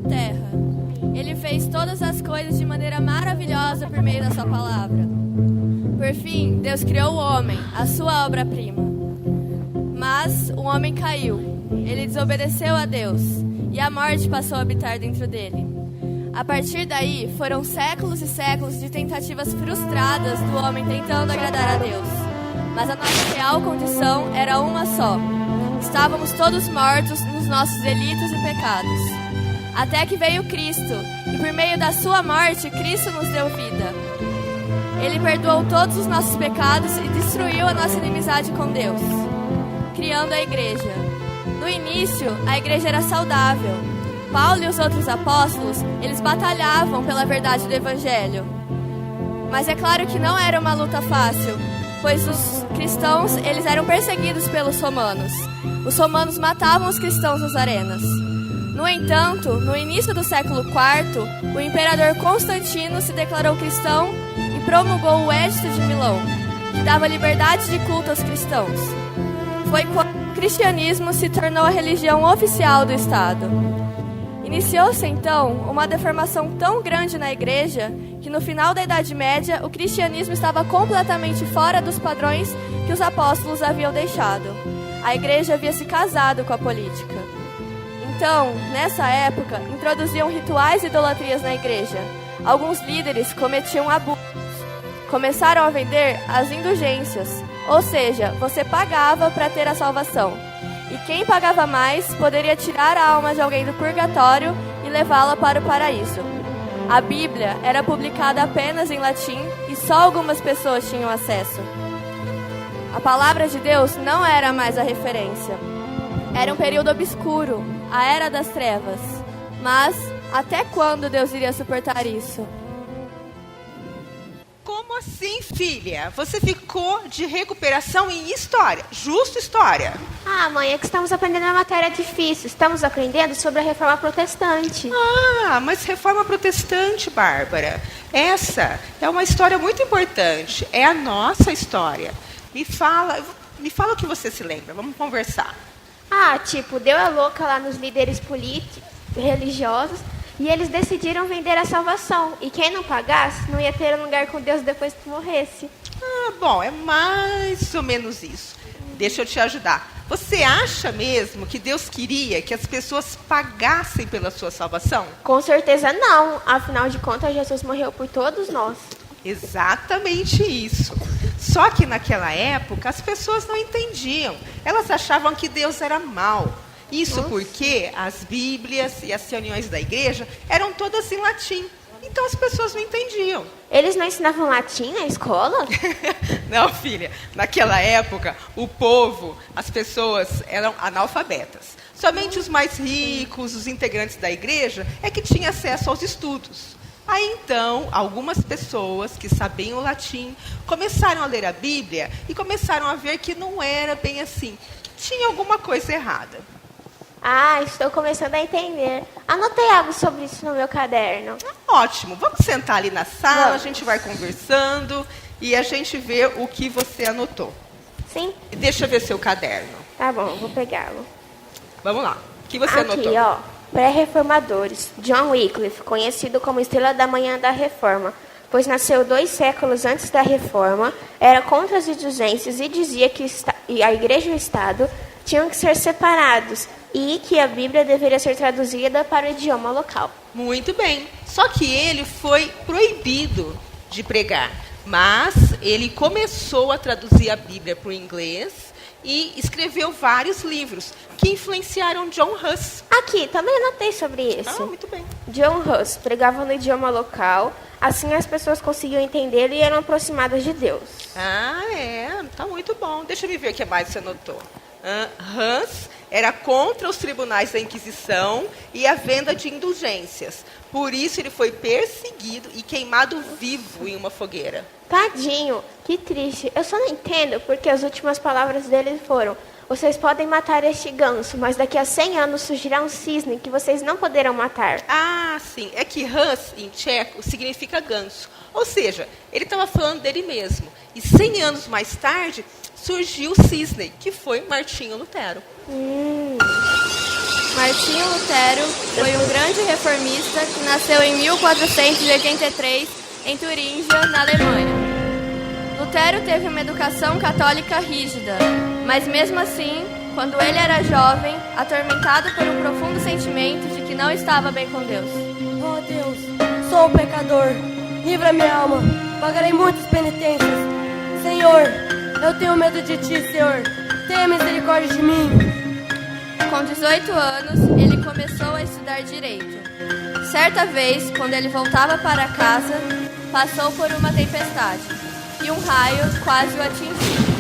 Terra. Ele fez todas as coisas de maneira maravilhosa por meio da sua palavra. Por fim, Deus criou o homem, a sua obra-prima. Mas o homem caiu. Ele desobedeceu a Deus e a morte passou a habitar dentro dele. A partir daí, foram séculos e séculos de tentativas frustradas do homem tentando agradar a Deus. Mas a nossa real condição era uma só. Estávamos todos mortos nos nossos delitos e pecados. Até que veio Cristo, e por meio da sua morte, Cristo nos deu vida. Ele perdoou todos os nossos pecados e destruiu a nossa inimizade com Deus, criando a igreja. No início, a igreja era saudável. Paulo e os outros apóstolos, eles batalhavam pela verdade do evangelho. Mas é claro que não era uma luta fácil, pois os cristãos, eles eram perseguidos pelos romanos. Os romanos matavam os cristãos nas arenas. No entanto, no início do século IV, o imperador Constantino se declarou cristão e promulgou o Edito de Milão, que dava liberdade de culto aos cristãos. Foi quando o cristianismo se tornou a religião oficial do Estado. Iniciou-se então uma deformação tão grande na igreja que no final da Idade Média o cristianismo estava completamente fora dos padrões que os apóstolos haviam deixado. A igreja havia se casado com a política. Então, nessa época, introduziam rituais e idolatrias na igreja. Alguns líderes cometiam abusos. Começaram a vender as indulgências, ou seja, você pagava para ter a salvação. E quem pagava mais poderia tirar a alma de alguém do purgatório e levá-la para o paraíso. A Bíblia era publicada apenas em latim e só algumas pessoas tinham acesso. A palavra de Deus não era mais a referência. Era um período obscuro, a era das trevas. Mas até quando Deus iria suportar isso? Como assim, filha? Você ficou de recuperação em história, justo história. Ah, mãe, é que estamos aprendendo uma matéria difícil. Estamos aprendendo sobre a Reforma Protestante. Ah, mas Reforma Protestante, Bárbara, essa é uma história muito importante. É a nossa história. Me fala o que você se lembra. Vamos conversar. Ah, tipo, deu a louca lá nos líderes políticos, religiosos, e eles decidiram vender a salvação. E quem não pagasse não ia ter um lugar com Deus depois que morresse. Ah, bom, é mais ou menos isso. Deixa eu te ajudar. Você acha mesmo que Deus queria que as pessoas pagassem pela sua salvação? Com certeza não. Afinal de contas, Jesus morreu por todos nós. Exatamente isso. Só que naquela época as pessoas não entendiam. Elas achavam que Deus era mau. Isso porque as Bíblias e as reuniões da igreja eram todas em latim. Então as pessoas não entendiam. Eles não ensinavam latim na escola? Não, filha. Naquela época, o povo, as pessoas eram analfabetas. Somente os mais ricos, os integrantes da igreja, é que tinham acesso aos estudos. Aí então, algumas pessoas que sabiam o latim começaram a ler a Bíblia e começaram a ver que não era bem assim. Tinha alguma coisa errada. Ah, estou começando a entender. Anotei algo sobre isso no meu caderno. Ótimo, vamos sentar ali na sala, Vamos. A gente vai conversando e a gente vê o que você anotou. Sim? Deixa eu ver seu caderno. Tá bom, vou pegá-lo. Vamos lá, o que você anotou? Aqui, ó. Pré-reformadores. John Wycliffe, conhecido como Estrela da Manhã da Reforma, pois nasceu 2 séculos antes da Reforma, era contra as indulgências e dizia que a Igreja e o Estado tinham que ser separados e que a Bíblia deveria ser traduzida para o idioma local. Muito bem, só que ele foi proibido de pregar, mas ele começou a traduzir a Bíblia para o inglês e escreveu vários livros que influenciaram John Huss. Aqui, também anotei sobre isso. Ah, muito bem. John Huss pregava no idioma local, assim as pessoas conseguiam entender e eram aproximadas de Deus. Ah, tá muito bom. Deixa eu ver o que mais você anotou. Huss era contra os tribunais da Inquisição e a venda de indulgências. Por isso ele foi perseguido e queimado vivo em uma fogueira. Tadinho, que triste. Eu só não entendo porque as últimas palavras dele foram: Vocês podem matar este ganso, mas daqui a 100 anos surgirá um cisne que vocês não poderão matar. Ah, sim. É que Hans, em tcheco, significa ganso. Ou seja, ele estava falando dele mesmo. E 100 anos mais tarde, surgiu o cisne, que foi Martinho Lutero. Martinho Lutero foi um grande reformista que nasceu em 1483 em Turíngia, na Alemanha. Lutero teve uma educação católica rígida, mas mesmo assim, quando ele era jovem, atormentado por um profundo sentimento de que não estava bem com Deus. Oh Deus, sou um pecador. Livra minha alma. Pagarei muitas penitências. Senhor, eu tenho medo de ti, Senhor. Tenha misericórdia de mim. Com 18 anos, ele começou a estudar direito. Certa vez, quando ele voltava para casa, passou por uma tempestade e um raio quase o atingiu.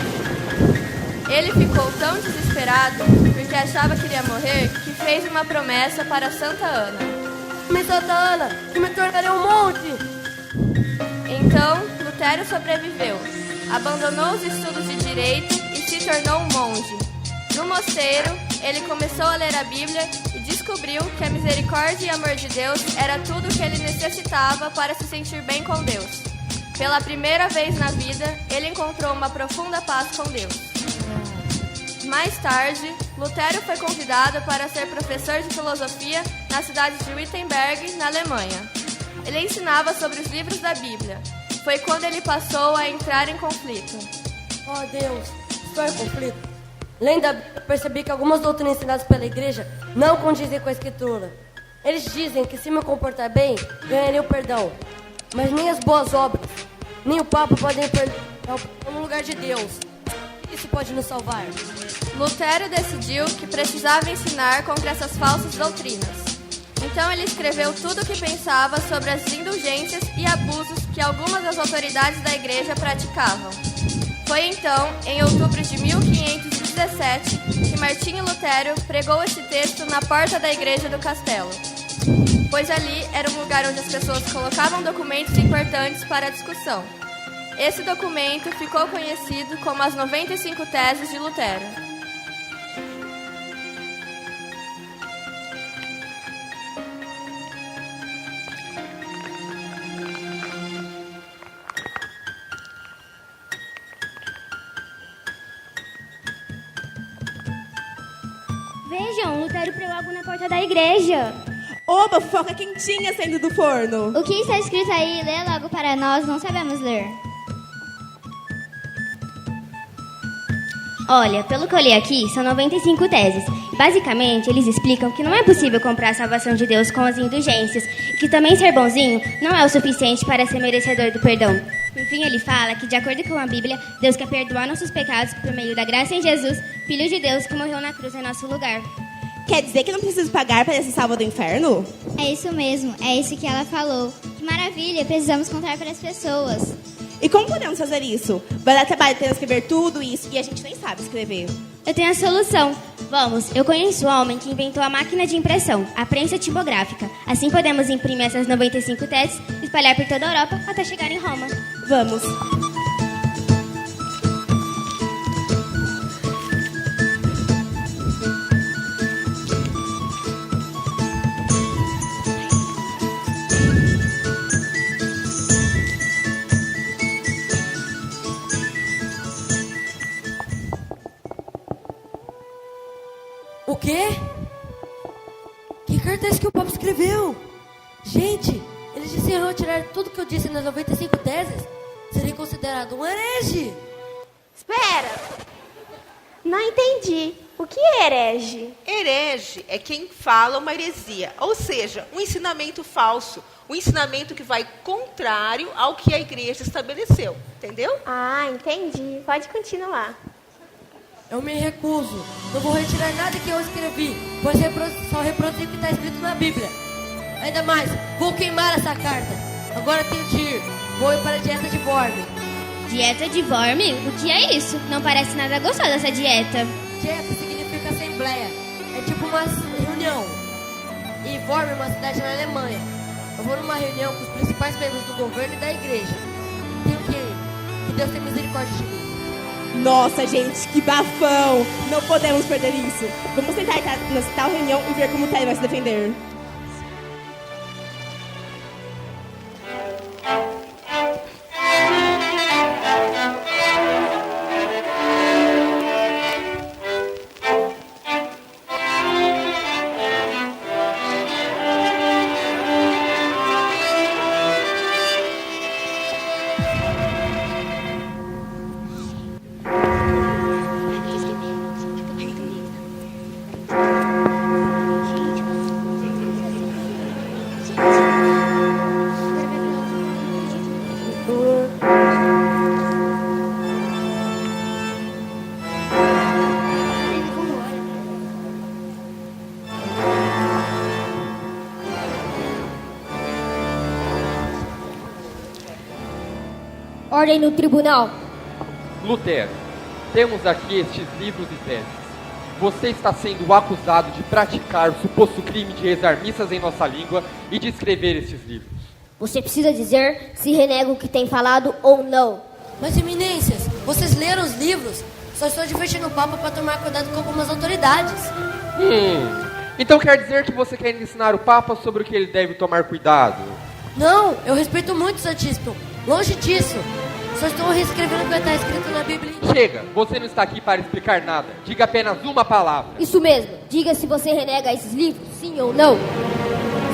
Ele ficou tão desesperado porque achava que iria morrer que fez uma promessa para Santa Ana. Santa Ana, que me tornarei um monte. Então, Lutero sobreviveu, abandonou os estudos de direito e se tornou um monge. No mosteiro, ele começou a ler a Bíblia e descobriu que a misericórdia e amor de Deus era tudo o que ele necessitava para se sentir bem com Deus. Pela primeira vez na vida, ele encontrou uma profunda paz com Deus. Mais tarde, Lutero foi convidado para ser professor de filosofia na cidade de Wittenberg, na Alemanha. Ele ensinava sobre os livros da Bíblia. Foi quando ele passou a entrar em conflito. Oh Deus, estou em conflito. Além da Bíblia, percebi que algumas doutrinas ensinadas pela igreja não condizem com a Escritura. Eles dizem que se me comportar bem, ganharei o perdão. Mas nem as boas obras, nem o Papa podem perdoar no lugar de Deus. Isso pode nos salvar. Lutero decidiu que precisava ensinar contra essas falsas doutrinas. Então ele escreveu tudo o que pensava sobre as indulgências e abusos que algumas das autoridades da igreja praticavam. Foi então, em outubro de 1517, que Martinho Lutero pregou esse texto na porta da igreja do castelo, pois ali era um lugar onde as pessoas colocavam documentos importantes para a discussão. Esse documento ficou conhecido como as 95 Teses de Lutero. Vejam, Lutero pregou algo na porta da igreja. Oba, fofoca quentinha saindo do forno. O que está escrito aí? Lê logo para nós, não sabemos ler. Olha, pelo que eu li aqui, são 95 teses. E basicamente, eles explicam que não é possível comprar a salvação de Deus com as indulgências, e que também ser bonzinho não é o suficiente para ser merecedor do perdão. Por fim, ele fala que, de acordo com a Bíblia, Deus quer perdoar nossos pecados por meio da graça em Jesus, Filho de Deus, que morreu na cruz em nosso lugar. Quer dizer que não preciso pagar para ser salva do inferno? É isso mesmo, é isso que ela falou. Que maravilha, precisamos contar para as pessoas. E como podemos fazer isso? Vai dar trabalho para escrever tudo isso e a gente nem sabe escrever. Eu tenho a solução. Vamos, eu conheço o homem que inventou a máquina de impressão, a prensa tipográfica. Assim podemos imprimir essas 95 teses e espalhar por toda a Europa até chegar em Roma. Vamos. O quê? Que cartaz que o Papa escreveu? Gente, ele disse que eu tirar tudo que eu disse nas 95 teses. Seria considerado um herege. Espera! Não entendi. O que é herege? Herege é quem fala uma heresia, ou seja, um ensinamento falso, um ensinamento que vai contrário ao que a igreja estabeleceu, entendeu? Ah, entendi. Pode continuar. Eu me recuso. Não vou retirar nada que eu escrevi, pois só reproduzir o que está escrito na Bíblia. Ainda mais, vou queimar essa carta. Agora tenho de ir. Vou ir para a dieta de Worm. Dieta de Worm? O que é isso? Não parece nada gostosa essa dieta. Dieta significa assembleia. É tipo uma reunião. E Worm é uma cidade na Alemanha. Eu vou numa reunião com os principais membros do governo e da igreja. Tenho que ir. Que Deus tenha misericórdia de mim. Nossa, gente, que bafão! Não podemos perder isso. Vamos tentar nessa tal reunião e ver como o Ted vai se defender. Ordem no tribunal. Lutero, temos aqui estes livros e teses. Você está sendo acusado de praticar o suposto crime de rezar missas em nossa língua e de escrever estes livros. Você precisa dizer se renega o que tem falado ou não. Mas, eminências, vocês leram os livros? Só estou divertindo o Papa para tomar cuidado com algumas autoridades. Então quer dizer que você quer ensinar o Papa sobre o que ele deve tomar cuidado? Não, eu respeito muito o Santíssimo. Longe disso. Só estou reescrevendo o que está escrito na Bíblia. Chega, você não está aqui para explicar nada. Diga apenas uma palavra. Isso mesmo. Diga se você renega esses livros, sim ou não.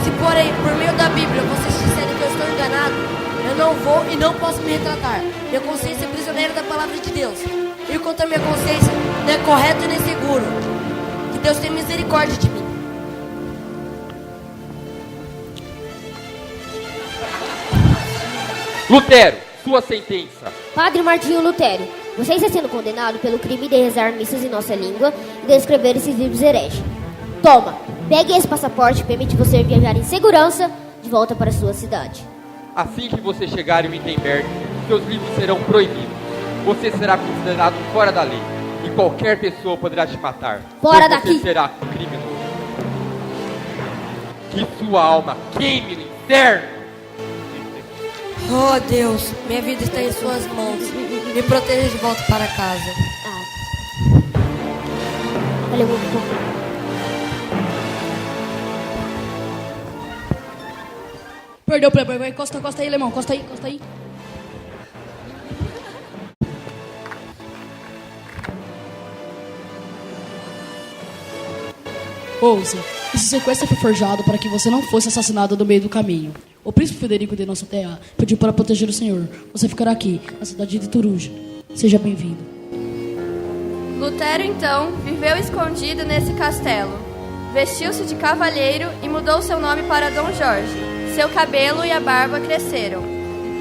Se porém, por meio da Bíblia, vocês disserem que eu estou enganado, eu não vou e não posso me retratar. Minha consciência é prisioneira da palavra de Deus. Ir contra minha consciência não é correto e nem seguro. Que Deus tenha misericórdia de mim. Lutero, sua sentença. Padre Martinho Lutero, você está sendo condenado pelo crime de rezar missas em nossa língua e de escrever esses livros hereges. Toma, pegue esse passaporte e permite você viajar em segurança de volta para sua cidade. Assim que você chegar em Wittenberg, seus livros serão proibidos. Você será considerado fora da lei e qualquer pessoa poderá te matar. Fora Você daqui! será criminoso. Que sua alma queime no inferno! Oh, Deus, minha vida está em suas mãos. Me proteja de volta para casa. Valeu muito pouco. Perdeu, Playboy. Encosta aí, Lemão. Encosta aí. Ouça, esse sequestro foi forjado para que você não fosse assassinado no meio do caminho. O príncipe Federico de nossa terra pediu para proteger o senhor. Você ficará aqui, na cidade de Turuja. Seja bem-vindo. Lutero, então, viveu escondido nesse castelo. Vestiu-se de cavalheiro e mudou seu nome para Dom Jorge. Seu cabelo e a barba cresceram.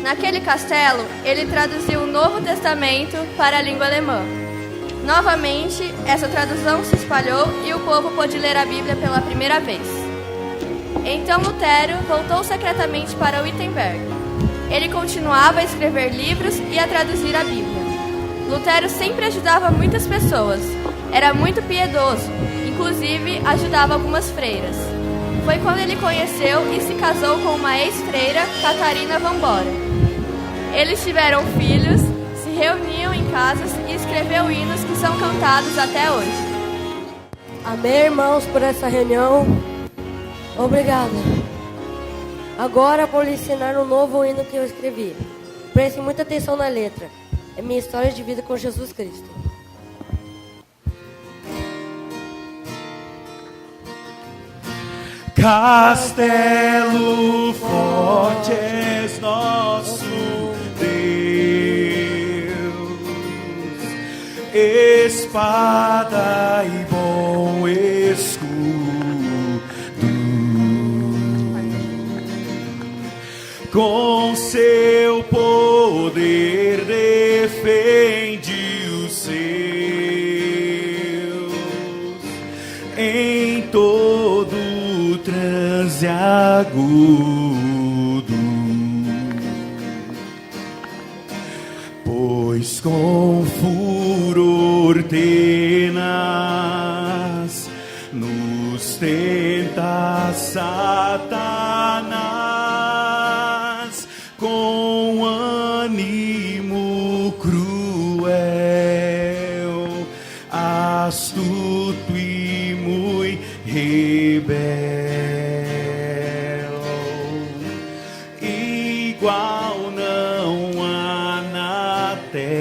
Naquele castelo, ele traduziu o Novo Testamento para a língua alemã. Novamente, essa tradução se espalhou e o povo pôde ler a Bíblia pela primeira vez. Então Lutero voltou secretamente para Wittenberg. Ele continuava a escrever livros e a traduzir a Bíblia. Lutero sempre ajudava muitas pessoas. Era muito piedoso, inclusive ajudava algumas freiras. Foi quando ele conheceu e se casou com uma ex-freira, Catarina van Bora. Eles tiveram filhos, se reuniam em casas e escreveu hinos que são cantados até hoje. Amém, irmãos, por essa reunião. Obrigada. Agora vou lhe ensinar um novo hino que eu escrevi. Prestem muita atenção na letra. É minha história de vida com Jesus Cristo. Castelo forte és nosso Deus, espada e bom escudo, com seu poder defende os seus em todo transe agudo, pois com furor tenaz nos tenta Satanás com ânimo cruel. igual não há na terra.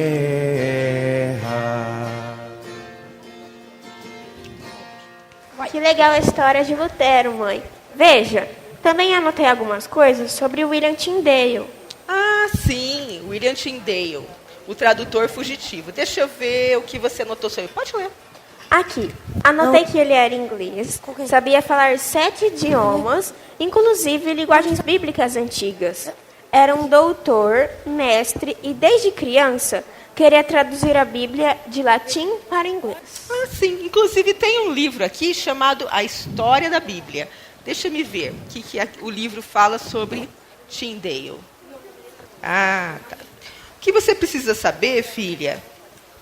Que legal a história de Lutero, mãe. Veja, também anotei algumas coisas sobre o William Tyndale. Ah, sim, William Tyndale, o tradutor fugitivo. Deixa eu ver o que você anotou sobre. Pode ler. Aqui, anotei que ele era inglês, sabia falar 7 idiomas, inclusive linguagens bíblicas antigas. Era um doutor, mestre e, desde criança, queria traduzir a Bíblia de latim para inglês. Ah, sim, inclusive tem um livro aqui chamado A História da Bíblia. Deixa me ver o que o livro fala sobre Tyndale. Ah, tá. O que você precisa saber, filha,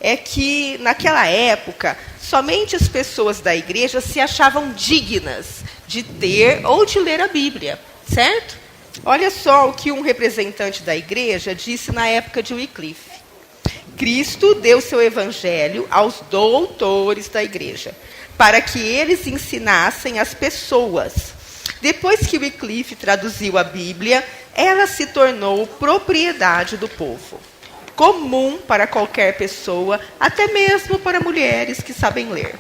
é que naquela época somente as pessoas da igreja se achavam dignas de ter ou de ler a Bíblia, certo? Olha só o que um representante da igreja disse na época de Wycliffe. Cristo deu seu evangelho aos doutores da igreja, para que eles ensinassem as pessoas. Depois que Wycliffe traduziu a Bíblia, ela se tornou propriedade do povo, comum para qualquer pessoa, até mesmo para mulheres que sabem ler.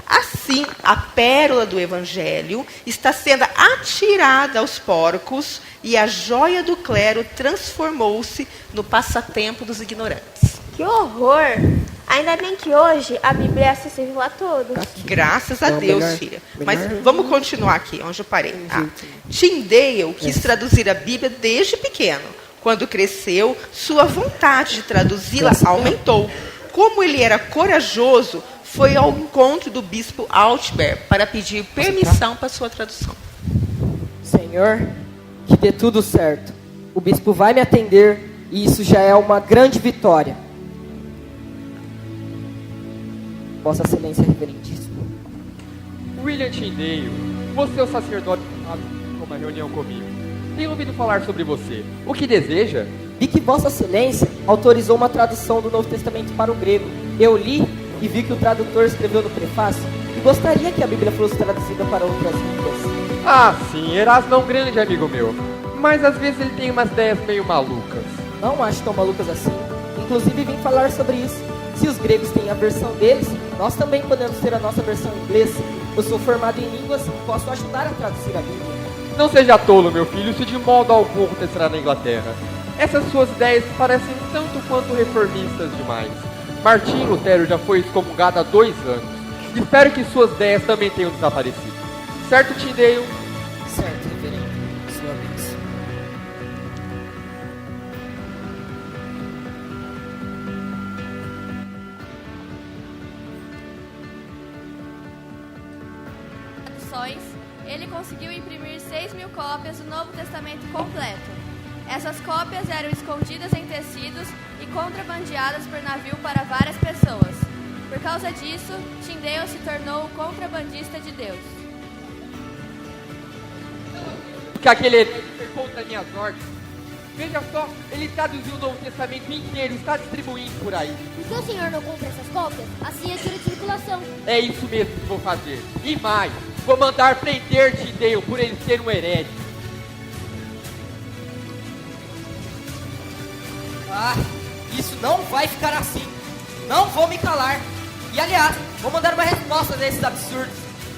Assim, a pérola do Evangelho está sendo atirada aos porcos e a joia do clero transformou-se no passatempo dos ignorantes. Que horror! Ainda bem que hoje a Bíblia é acessível a todos. Graças a Deus, filha. Mas vamos continuar aqui, onde eu parei. Tyndale quis traduzir a Bíblia desde pequeno. Quando cresceu, sua vontade de traduzi-la aumentou. Como ele era corajoso, foi ao encontro do bispo Altberg para pedir permissão para sua tradução. Senhor, que dê tudo certo. O bispo vai me atender e isso já é uma grande vitória. Vossa Excelência Reverendíssimo. William Tyndale, você é o sacerdote com uma reunião comigo. Tenho ouvido falar sobre você. O que deseja? Vi que Vossa Excelência autorizou uma tradução do Novo Testamento para o grego. Eu li e vi que o tradutor escreveu no prefácio e gostaria que a Bíblia fosse traduzida para outras línguas. Ah, sim, Erasmo é um grande amigo meu. Mas às vezes ele tem umas ideias meio malucas. Não acho tão malucas assim. Inclusive vim falar sobre isso. Se os gregos têm a versão deles, nós também podemos ter a nossa versão em inglês. Eu sou formado em línguas e posso ajudar a traduzir a Bíblia. Não seja tolo, meu filho, isso de modo algum acontecerá na Inglaterra. Essas suas ideias parecem tanto quanto reformistas demais. Martim Lutero já foi excomungado há 2 anos. Espero que suas ideias também tenham desaparecido. Certo, Tyndale? Certo, reverendo. Sua vez. Ele conseguiu imprimir 6.000 cópias do Novo Testamento completo. Essas cópias eram escondidas em tecidos e contrabandeadas por navio para várias pessoas. Por causa disso, Tyndale se tornou o contrabandista de Deus. Que aquele foi contra minhas ordens. Veja só, ele traduziu o Novo Testamento inteiro, está distribuindo por aí. Por que o senhor não compra essas cópias? Assim é tira de circulação. É isso mesmo que vou fazer. E mais, vou mandar prender Tyndale por ele ser um herege. Ah, isso não vai ficar assim. Não vou me calar. E aliás, vou mandar uma resposta desses absurdos.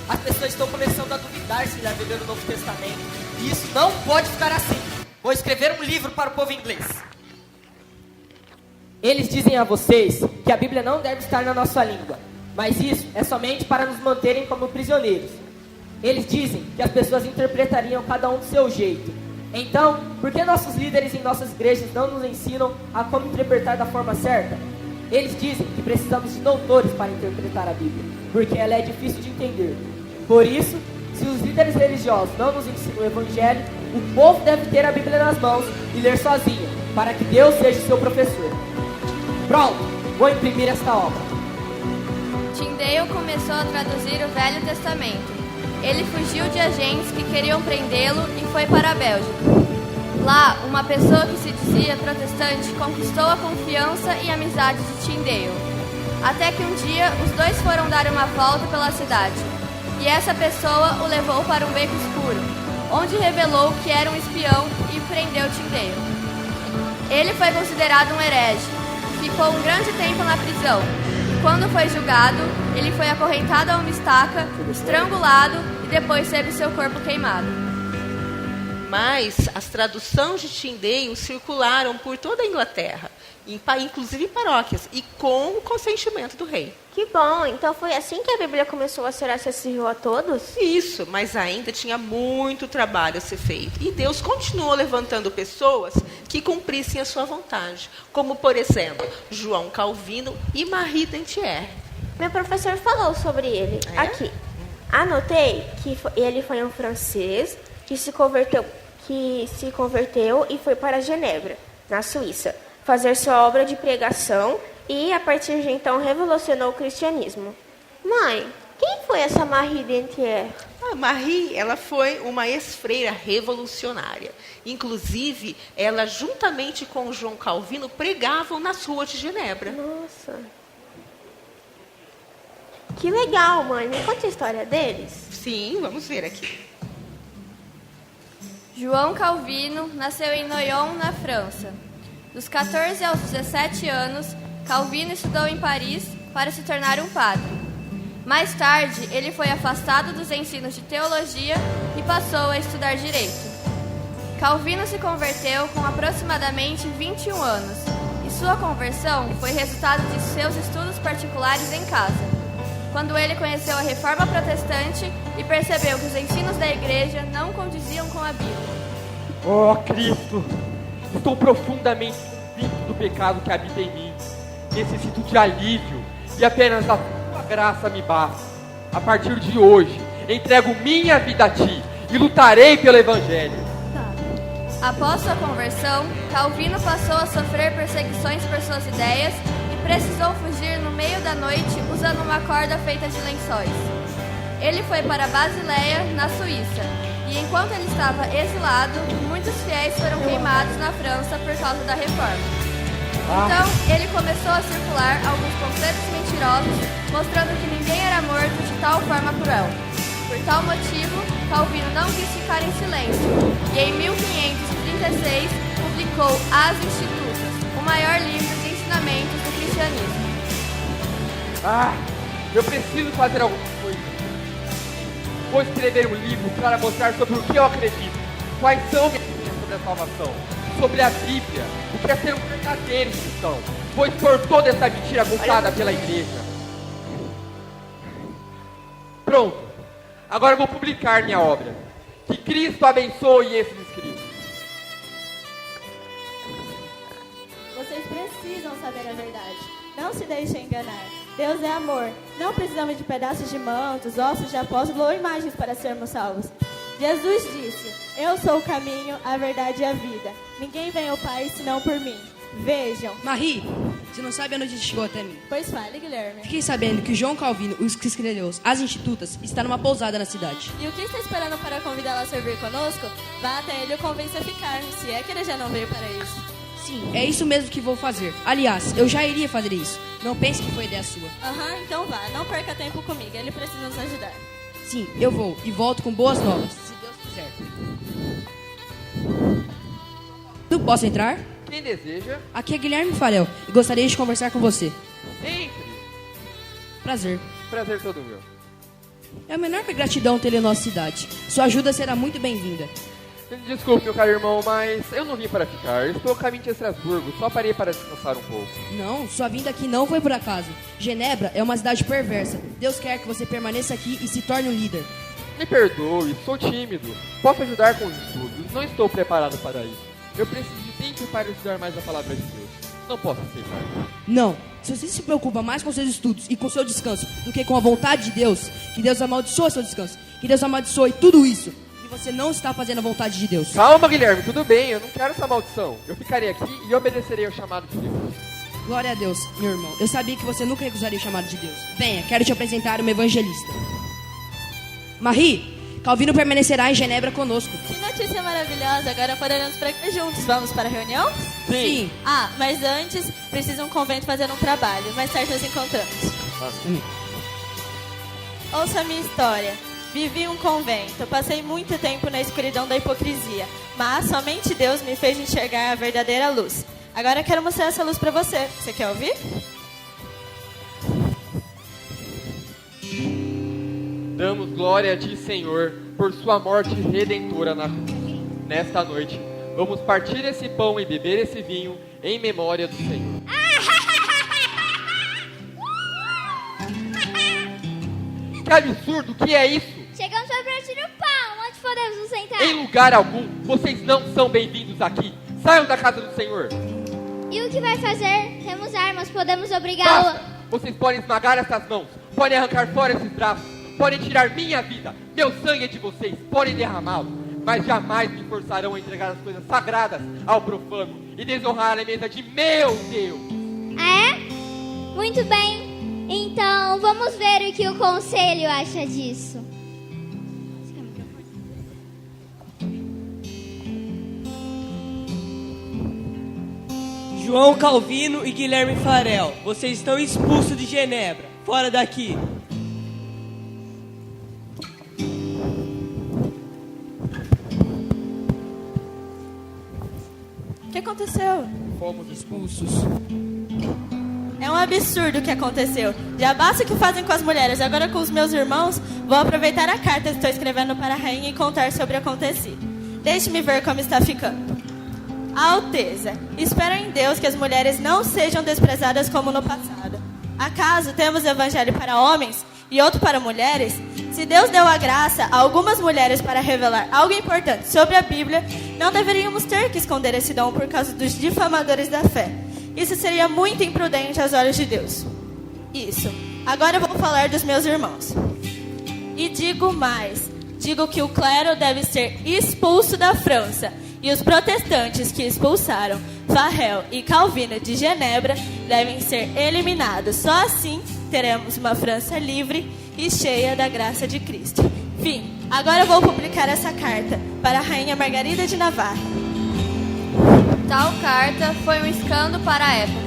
As pessoas estão começando a duvidar se deve ler o Novo Testamento. E isso não pode ficar assim. Vou escrever um livro para o povo inglês. Eles dizem a vocês que a Bíblia não deve estar na nossa língua. Mas isso é somente para nos manterem como prisioneiros. Eles dizem que as pessoas interpretariam cada um do seu jeito. Então, por que nossos líderes em nossas igrejas não nos ensinam a como interpretar da forma certa? Eles dizem que precisamos de doutores para interpretar a Bíblia, porque ela é difícil de entender. Por isso, se os líderes religiosos não nos ensinam o Evangelho, o povo deve ter a Bíblia nas mãos e ler sozinho, para que Deus seja o seu professor. Pronto, vou imprimir esta obra. Tyndale começou a traduzir o Velho Testamento. Ele fugiu de agentes que queriam prendê-lo e foi para a Bélgica. Lá, uma pessoa que se dizia protestante conquistou a confiança e amizade de Tyndale. Até que um dia, os dois foram dar uma volta pela cidade. E essa pessoa o levou para um beco escuro, onde revelou que era um espião e prendeu Tyndale. Ele foi considerado um herege. Ficou um grande tempo na prisão. E quando foi julgado, ele foi acorrentado a uma estaca, estrangulado e depois teve seu corpo queimado. Mas as traduções de Tyndale circularam por toda a Inglaterra, inclusive em paróquias, e com o consentimento do rei. Que bom, então foi assim que a Bíblia começou a ser acessível a todos? Isso, mas ainda tinha muito trabalho a ser feito. E Deus continuou levantando pessoas que cumprissem a sua vontade, como, por exemplo, João Calvino e Marie Dentier. Meu professor falou sobre ele. Aqui. Anotei que ele foi um francês que se converteu e foi para Genebra, na Suíça, fazer sua obra de pregação e, a partir de então, revolucionou o cristianismo. Mãe, quem foi essa Marie Dentier? Marie, ela foi uma ex-freira revolucionária. Inclusive, ela, juntamente com João Calvino, pregavam nas ruas de Genebra. Nossa. Que legal, mãe. Me conta a história deles. Sim, vamos ver aqui. João Calvino nasceu em Noyon, na França. Dos 14 aos 17 anos, Calvino estudou em Paris para se tornar um padre. Mais tarde, ele foi afastado dos ensinos de teologia e passou a estudar direito. Calvino se converteu com aproximadamente 21 anos, e sua conversão foi resultado de seus estudos particulares em casa, quando ele conheceu a Reforma Protestante e percebeu que os ensinos da igreja não condiziam com a Bíblia. Oh, Cristo! Estou profundamente convicto do pecado que habita em mim. Necessito de alívio e apenas a tua graça me basta. A partir de hoje, entrego minha vida a ti e lutarei pelo Evangelho. Após sua conversão, Calvino passou a sofrer perseguições por suas ideias e precisou fugir no meio da noite usando uma corda feita de lençóis. Ele foi para Basileia, na Suíça, e enquanto ele estava exilado, muitos fiéis foram queimados na França por causa da reforma. Então, ele começou a circular alguns panfletos mentirosos, mostrando que ninguém era morto de tal forma cruel. Por tal motivo, Calvino não quis ficar em silêncio, e em 1536 publicou As Institutas, o maior livro de ensinamentos do cristianismo. Eu preciso fazer alguma coisa. Vou escrever um livro para mostrar sobre o que eu acredito, quais são minhas ideias sobre a salvação, sobre a Bíblia, o que é ser um verdadeiro cristão. Vou expor toda essa mentira contada pela igreja. Pronto, agora vou publicar minha obra. Que Cristo abençoe esses escritos. Vocês precisam saber a verdade. Não se deixem enganar. Deus é amor. Não precisamos de pedaços de mantos, ossos de apóstolo ou imagens para sermos salvos. Jesus disse: eu sou o caminho, a verdade e a vida. Ninguém vem ao Pai senão por mim. Vejam. Marie, você não sabe a notícia chegou até mim. Pois fale, Guilherme. Fiquei sabendo que João Calvino, os que escreveu As Institutas, está numa pousada na cidade. E o que está esperando para convidá-lo a servir conosco? Vá até ele e o convença a ficar, se é que ele já não veio para isso. Sim, é isso mesmo que vou fazer. Aliás, eu já iria fazer isso. Não pense que foi ideia sua. Então vá. Não perca tempo comigo. Ele precisa nos ajudar. Sim, eu vou. E volto com boas novas, se Deus quiser. Não posso entrar? Quem deseja? Aqui é Guilherme Farel e gostaria de conversar com você. Entre. Prazer. Prazer todo meu. É a menor gratidão ter em nossa cidade. Sua ajuda será muito bem-vinda. Desculpe, meu caro irmão, mas eu não vim para ficar. Estou a caminho de Estrasburgo, só parei para descansar um pouco. Não, sua vinda aqui não foi por acaso. Genebra é uma cidade perversa. Deus quer que você permaneça aqui e se torne um líder. Me perdoe, sou tímido. Posso ajudar com os estudos, não estou preparado para isso. Eu preciso de tempo para estudar mais a palavra de Deus. Não posso aceitar. Não, se você se preocupa mais com seus estudos e com seu descanso do que com a vontade de Deus, que Deus amaldiçoe seu descanso, que Deus amaldiçoe tudo isso. Você não está fazendo a vontade de Deus. Calma, Guilherme, tudo bem, eu não quero essa maldição. Eu ficarei aqui e obedecerei ao chamado de Deus. Glória a Deus, meu irmão. Eu sabia que você nunca recusaria o chamado de Deus. Venha, quero te apresentar uma evangelista. Marie, Calvino permanecerá em Genebra conosco. Que notícia maravilhosa, agora poderemos pregar juntos. Vamos para a reunião? Sim. Mas antes, precisa um convento fazer um trabalho. Mais tarde nos encontramos. Ouça a minha história. Vivi um convento, passei muito tempo na escuridão da hipocrisia, mas somente Deus me fez enxergar a verdadeira luz. Agora eu quero mostrar essa luz para você. Você quer ouvir? Damos glória a ti, Senhor, por sua morte redentora na cruz. Nesta noite, vamos partir esse pão e beber esse vinho em memória do Senhor. Que absurdo, o que é isso? Chegamos para partir o pão. Onde podemos nos sentar? Em lugar algum, vocês não são bem-vindos aqui. Saiam da casa do Senhor. E o que vai fazer? Temos armas, podemos obrigá-lo. Basta! Vocês podem esmagar essas mãos, podem arrancar fora esses braços, podem tirar minha vida, meu sangue é de vocês, podem derramá-lo, mas jamais me forçarão a entregar as coisas sagradas ao profano e desonrar a mesa de meu Deus. É? Muito bem. Então, vamos ver o que o conselho acha disso. João Calvino e Guilherme Farel, vocês estão expulsos de Genebra. Fora daqui. O que aconteceu? Fomos expulsos. É um absurdo o que aconteceu. Já basta o que fazem com as mulheres. Agora com os meus irmãos, vou aproveitar a carta que estou escrevendo para a rainha e contar sobre o acontecido. Deixe-me ver como está ficando. Alteza, espero em Deus que as mulheres não sejam desprezadas como no passado. Acaso temos evangelho para homens e outro para mulheres? Se Deus deu a graça a algumas mulheres para revelar algo importante sobre a Bíblia, não deveríamos ter que esconder esse dom por causa dos difamadores da fé. Isso seria muito imprudente aos olhos de Deus. Isso. Agora eu vou falar dos meus irmãos. E digo mais. Digo que o clero deve ser expulso da França. E os protestantes que expulsaram Farel e Calvino de Genebra devem ser eliminados. Só assim teremos uma França livre e cheia da graça de Cristo. Fim. Agora eu vou publicar essa carta para a rainha Margarida de Navarra. Tal carta foi um escândalo para a época.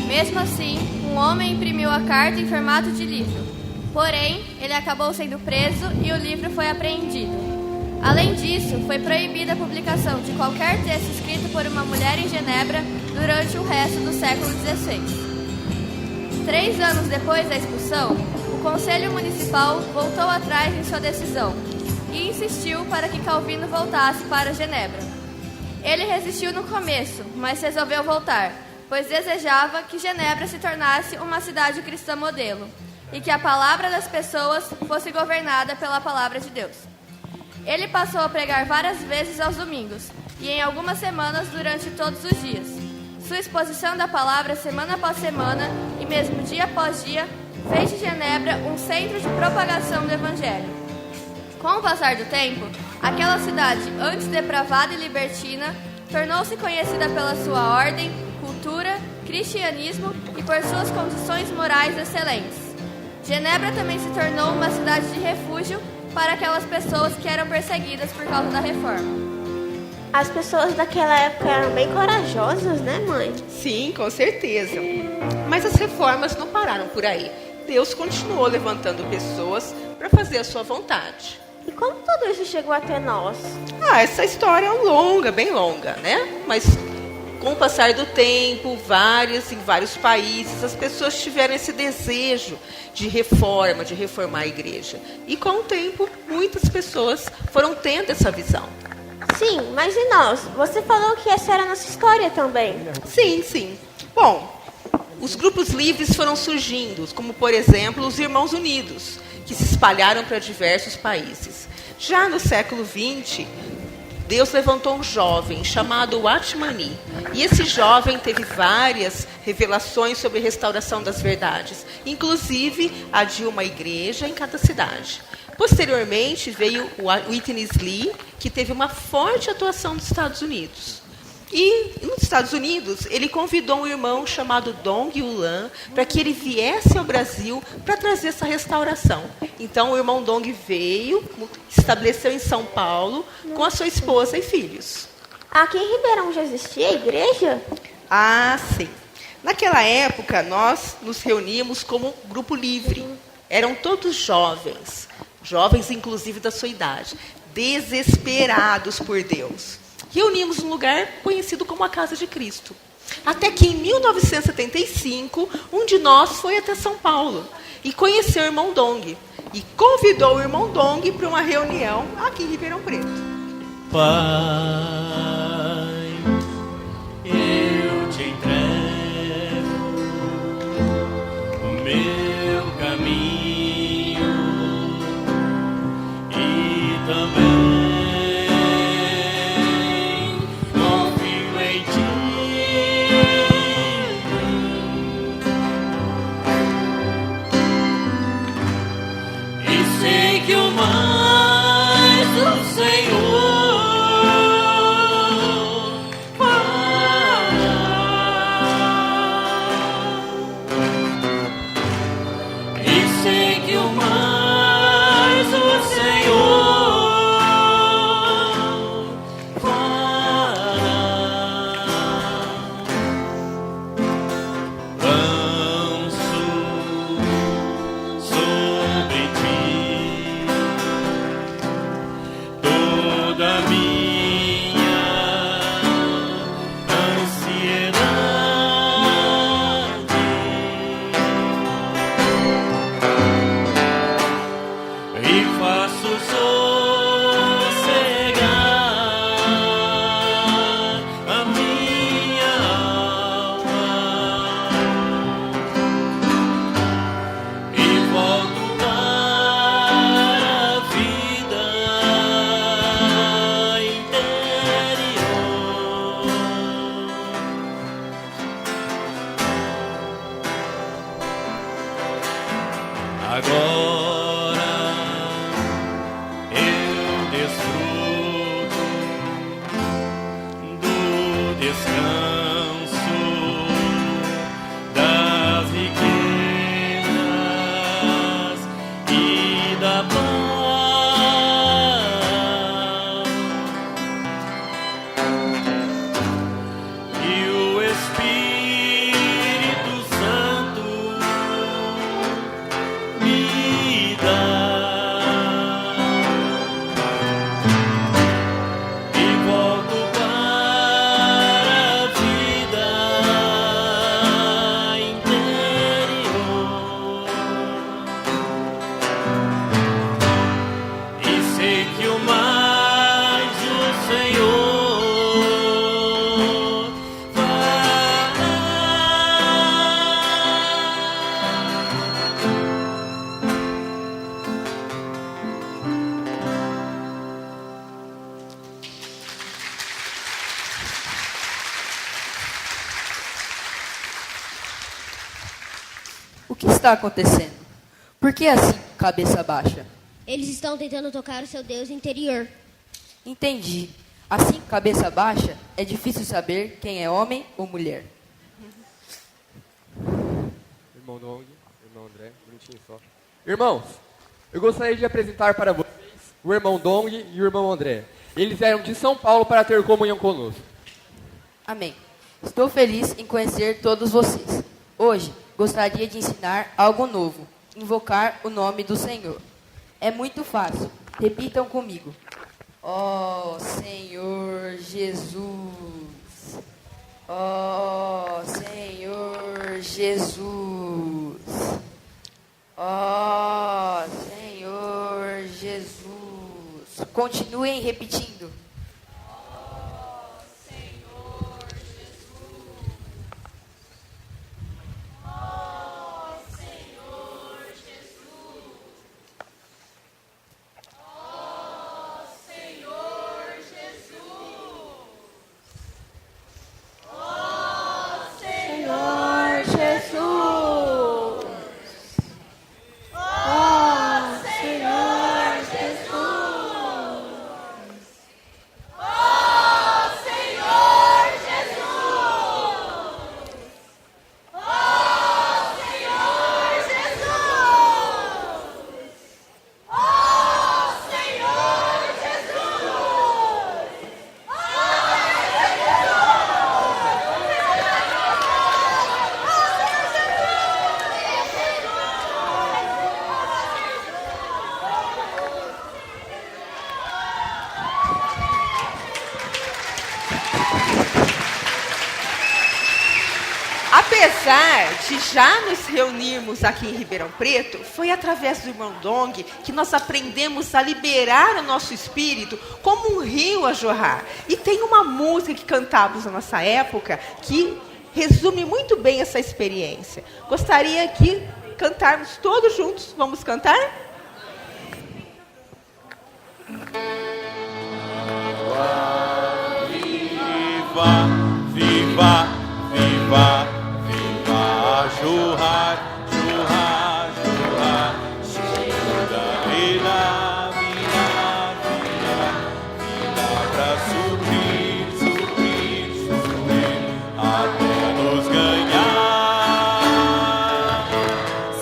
Mesmo assim, um homem imprimiu a carta em formato de livro. Porém, ele acabou sendo preso e o livro foi apreendido. Além disso, foi proibida a publicação de qualquer texto escrito por uma mulher em Genebra durante o resto do século XVI. 3 anos depois da expulsão, o Conselho Municipal voltou atrás em sua decisão e insistiu para que Calvino voltasse para Genebra. Ele resistiu no começo, mas resolveu voltar, pois desejava que Genebra se tornasse uma cidade cristã modelo e que a palavra das pessoas fosse governada pela palavra de Deus. Ele passou a pregar várias vezes aos domingos e em algumas semanas durante todos os dias. Sua exposição da palavra semana após semana e mesmo dia após dia fez de Genebra um centro de propagação do evangelho. Com o passar do tempo, aquela cidade, antes depravada e libertina, tornou-se conhecida pela sua ordem, cultura, cristianismo e por suas condições morais excelentes. Genebra também se tornou uma cidade de refúgio para aquelas pessoas que eram perseguidas por causa da reforma. As pessoas daquela época eram bem corajosas, né, mãe? Sim, com certeza. Mas as reformas não pararam por aí. Deus continuou levantando pessoas para fazer a sua vontade. E como tudo isso chegou até nós? Essa história é longa, bem longa, né? Mas com o passar do tempo, em vários países, as pessoas tiveram esse desejo de reforma, de reformar a igreja. E com o tempo, muitas pessoas foram tendo essa visão. Sim, mas e nós? Você falou que essa era a nossa história também. Sim, sim. Bom, os grupos livres foram surgindo, como, por exemplo, os Irmãos Unidos, que se espalharam para diversos países. Já no século XX, Deus levantou um jovem chamado Watmani. E esse jovem teve várias revelações sobre a restauração das verdades, inclusive a de uma igreja em cada cidade. Posteriormente, veio o Whitney Lee, que teve uma forte atuação nos Estados Unidos. E nos Estados Unidos, ele convidou um irmão chamado Dong Yulan para que ele viesse ao Brasil para trazer essa restauração. Então, o irmão Dong veio, se estabeleceu em São Paulo com a sua esposa e filhos. Aqui em Ribeirão já existia a igreja? Sim. Naquela época, nós nos reuníamos como grupo livre. Eram todos jovens inclusive da sua idade, desesperados por Deus. Reunimos num lugar conhecido como a Casa de Cristo. Até que em 1975, um de nós foi até São Paulo e conheceu o irmão Dong. E convidou o irmão Dong para uma reunião aqui em Ribeirão Preto. Pai, eu te entrego o meu caminho e também confio em ti. E sei que o mais o Senhor O que está acontecendo? Por que assim, cabeça baixa? Eles estão tentando tocar o seu Deus interior. Entendi. Assim, cabeça baixa, é difícil saber quem é homem ou mulher. Irmão Dong, irmão André, bonitinho só. Irmãos, eu gostaria de apresentar para vocês o irmão Dong e o irmão André. Eles eram de São Paulo para ter comunhão conosco. Amém. Estou feliz em conhecer todos vocês. Hoje, gostaria de ensinar algo novo. Invocar o nome do Senhor. É muito fácil. Repitam comigo. Ó Senhor Jesus. Ó Senhor Jesus. Ó Senhor Jesus. Continuem repetindo. Apesar de já nos reunirmos aqui em Ribeirão Preto, foi através do irmão Dong que nós aprendemos a liberar o nosso espírito como um rio a jorrar. E tem uma música que cantávamos na nossa época que resume muito bem essa experiência. Gostaria que cantarmos todos juntos. Vamos cantar? Viva, viva, viva, viva, jorrar, jorrar, jorrar, chega, vida, vida, vida, vida pra suprir, suprir, suprir, até nos ganhar.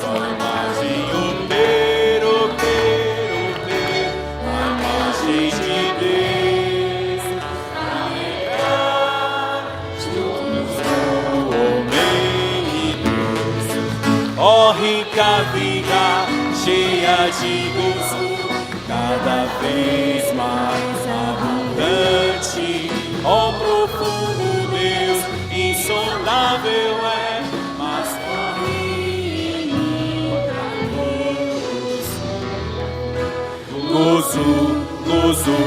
Só imagem o ter, a imagem de Deus, ó rica vida, cheia de gozo, cada vez mais abundante. Ó profundo Deus, insondável é, mas corre em mim gozo, gozo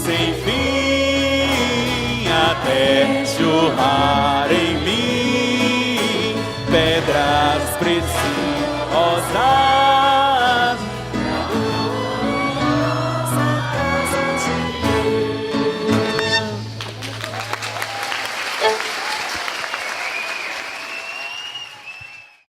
sem fim, até jorrar em